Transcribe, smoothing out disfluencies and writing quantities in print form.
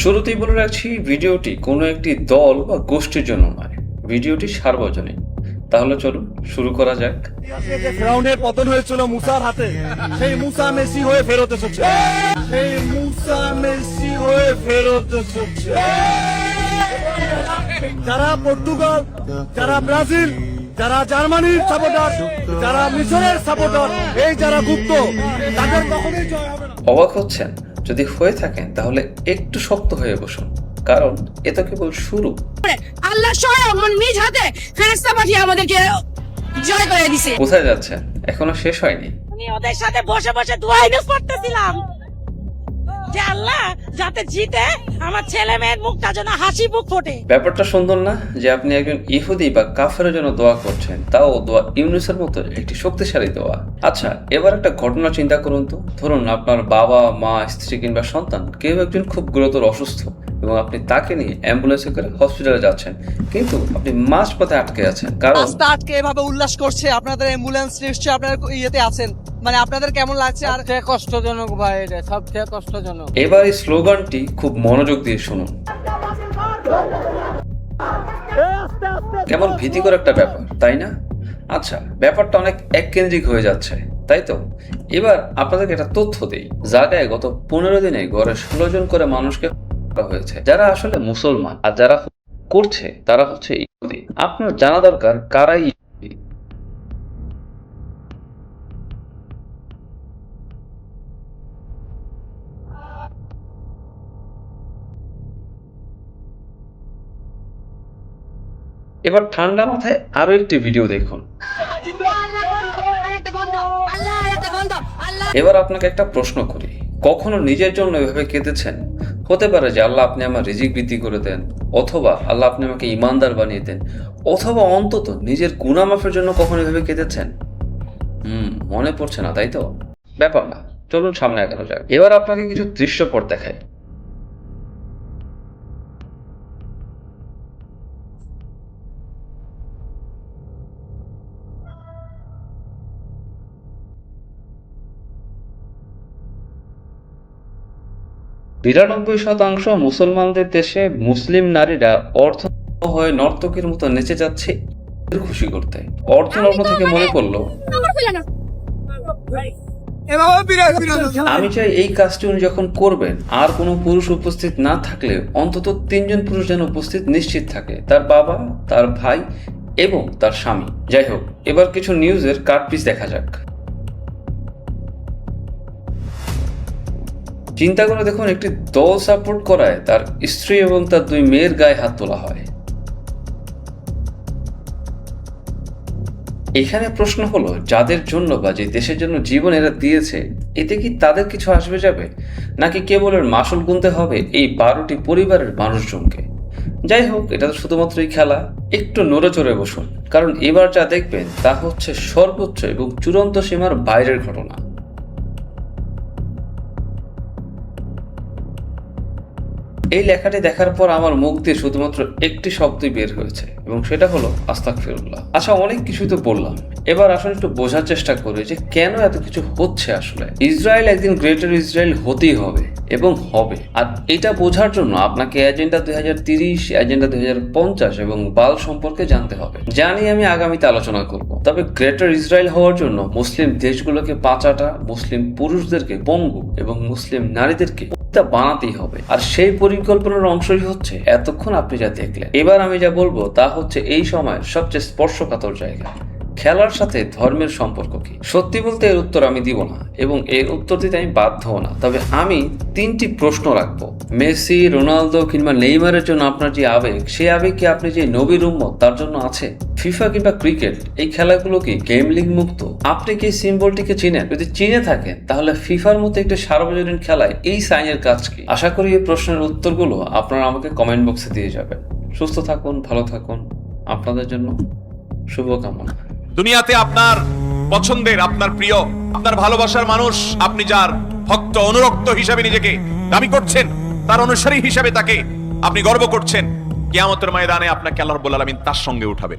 শুরুতেই বলে রাখছি, ভিডিওটি কোনো একটি দল বা গোষ্ঠীর জন্য নয়, ভিডিওটি সার্বজনীন। তাহলে চলুন শুরু করা যাক। ফিরআউনের পতন হয়েছিল মুসার হাতে, সেই মুসা মেসি হয়ে ফেরত এসেছে। সেই মুসা মেসি হয়ে ফেরত এসেছে। যারা পর্তুগাল, যারা ব্রাজিল, যারা জার্মানির সাপোর্টার, যারা মিশরের সাপোর্টার, এই যারা গুপ্ত, তাদের কখনোই জয় হবে না। অবাক হচ্ছেন? যদি হয়ে থাকেন তাহলে একটু শক্ত হয়ে বসুন, কারণ এ তো কেবল শুরু। আল্লাহ স্বয়ং নিজ হাতে ফেরেশতা পাঠিয়ে আমাদেরকে জয় করে দিয়েছে। কোথায় যাচ্ছেন? এখনো শেষ হয়নি। আমি ওদের সাথে বসে বসে দোয়া পড়তেছিলাম যে আল্লাহ যাতে জিতে আমার ছেলে মেয়ের মুখটা যেন হাসি মুখ ফোটে। ব্যাপারটা সুন্দর না যে আপনি একজন ইহুদি বা কাফেরের জন্য দোয়া করছেন, তাও দোয়া ইউনুসের মতো একটি শক্তিশালী দোয়া। আচ্ছা, এবার একটা ঘটনা চিন্তা করুন তো। ধরুন আপনার বাবা, মা, স্ত্রী কিংবা সন্তান কেউ একজন খুব গুরুতর অসুস্থ এবং আপনি তাকে নিয়ে অ্যাম্বুলেন্সে করে হসপিটালে যাচ্ছেন, কিন্তু আপনি মাঝপথে আটকে আছেন। কারণ রাস্তা আটকে এভাবে উল্লাস করছে, আপনাদের অ্যাম্বুলেন্স নিশ্চয়ই আপনার ইয়েতে আছেন, মানে আপনাদের কেমন লাগছে? আর কষ্টজনক ভাই, এটা সবচেয়ে কষ্টজনক। এবার এই স্লোগানটি খুব মনোযোগ দিয়ে শুনুন। কেমন ভীতিকর একটা ব্যাপার, তাই না? আচ্ছা, ব্যাপারটা অনেক এককেন্দ্রিক হয়ে যাচ্ছে, তাই তো? এবার আপনাদেরকে একটা তথ্য দিই। জায়গায় গত 15 দিনে গড়ে 16 জন করে মানুষকে করা হয়েছে, যারা আসলে মুসলমান, আর যারা করছে তারা হচ্ছে ইহুদি। আপনার জানা দরকার কারাই ইহুদি। এবার ঠান্ডা মাথায় আরো একটি ভিডিও দেখুন। এবার আপনাকে একটা প্রশ্ন করি, কখনো নিজের জন্য এভাবে কেঁদেছেন? হতে পারে যে আল্লাহ আপনি আমার রিজিক বৃদ্ধি করে দেন, অথবা আল্লাহ আপনি আমাকে ইমানদার বানিয়ে দেন, অথবা অন্তত নিজের গুনাহ মাফের জন্য কখনো এভাবে কেঁদেছেন? মনে পড়ছে না, তাই তো? ব্যাপার না, চলুন সামনে এগোনো যাক। এবার আপনাকে কিছু দৃশ্যপট দেখাই। বিরানব্বই শতাংশ মুসলমানদের দেশে মুসলিম নারীরা অর্থ হয়ে নর্তকীর মতো নেচে যাচ্ছে খুশি করতে। অর্থনগ্ন থেকে মনে করলো, আমি চাই এই কাজটি উনি যখন করবেন আর কোনো পুরুষ উপস্থিত না থাকলে অন্তত 3 জন পুরুষ যেন উপস্থিত নিশ্চিত থাকে, তার বাবা, তার ভাই এবং তার স্বামী। যাই হোক, এবার কিছু নিউজের কাটপিস দেখা যাক। চিন্তা করে দেখুন, একটি দল সাপোর্ট করায় তার স্ত্রী এবং তার 2 মেয়ের গায়ে হাত তোলা হয়। এখানে প্রশ্ন হলো, যাদের জন্য বা যে দেশের জন্য জীবন এরা দিয়েছে, এতে কি তাদের কিছু আসবে যাবে, নাকি কেবল এর মাসুল গুনতে হবে এই 12টি পরিবারের মানুষজনকে? যাই হোক, এটা তো শুধুমাত্রই খেলা। একটু নড়ে চড়ে বসুন, কারণ এবার যা দেখবেন তা হচ্ছে সর্বোচ্চ এবং চূড়ান্ত সীমার বাইরের ঘটনা। এই লেখাটি দেখার পর আমার মুখ দিয়ে শুধুমাত্র একটি শব্দই বের হয়েছে, এবং সেটা হলো আস্তাগফিরুল্লাহ। আচ্ছা, অনেক কিছুই তো বললাম, এবার আসলে একটু বোঝার চেষ্টা করি যে কেন এত কিছু হচ্ছে। আসলে ইসরায়েল একদিন গ্রেটার ইসরায়েল হতেই হবে এবং হবে, আর এটা বোঝার জন্য আপনাকে এজেন্ডা 2030, এজেন্ডা 2050 এবং বাল সম্পর্কে জানতে হবে। জানি আমি আগামীতে আলোচনা করব, তবে গ্রেটার ইসরায়েল হওয়ার জন্য মুসলিম দেশগুলোকে পাচাটা, মুসলিম পুরুষদেরকে পঙ্গু এবং মুসলিম নারীদেরকে বানাতেই হবে, আর সেই পরিকল্পনার অংশই হচ্ছে এতক্ষণ আপনি যা দেখলেন। এবার আমি যা বলবো তা হচ্ছে এই সময়ের সবচেয়ে স্পর্শকাতর জায়গা। খেলার সাথে ধর্মের সম্পর্ক কি? সত্যি বলতে এর উত্তর আমি দিব না, এবং এর উত্তর দিতে আমি বাধ্যও না। তবে আমি 3টি প্রশ্ন রাখবো। মেসি, রোনালদো কিংবা নেইমারের জন্য আপনার যে আবেগ, সেই আবেগ কি আপনি যে নবীর উম্মত তার জন্য আছে? ফিফা কিংবা ক্রিকেট, এই খেলাগুলো কি গেমলিং মুক্ত? আপনি কি সিম্বলটিকে চিনেন? যদি চিনে থাকেন, তাহলে ফিফার মতো একটি সার্বজনীন খেলায় এই সাইনের কাজ কি? আশা করি এই প্রশ্নের উত্তরগুলো আপনারা আমাকে কমেন্ট বক্সে দিয়ে যাবেন। সুস্থ থাকুন, ভালো থাকুন, আপনাদের জন্য শুভকামনা। দুনিয়াতে আপনার পছন্দের, আপনার প্রিয়, আপনার ভালোবাসার মানুষ, আপনি যার ভক্ত অনুরক্ত হিসাবে নিজেকে দাবি করছেন, তার অনুসারী হিসাবে তাকে আপনি গর্ব করছেন, কিয়ামতের ময়দানে আপনাকে আল্লাহ রাব্বুল আলামিন তার সঙ্গে উঠাবেন।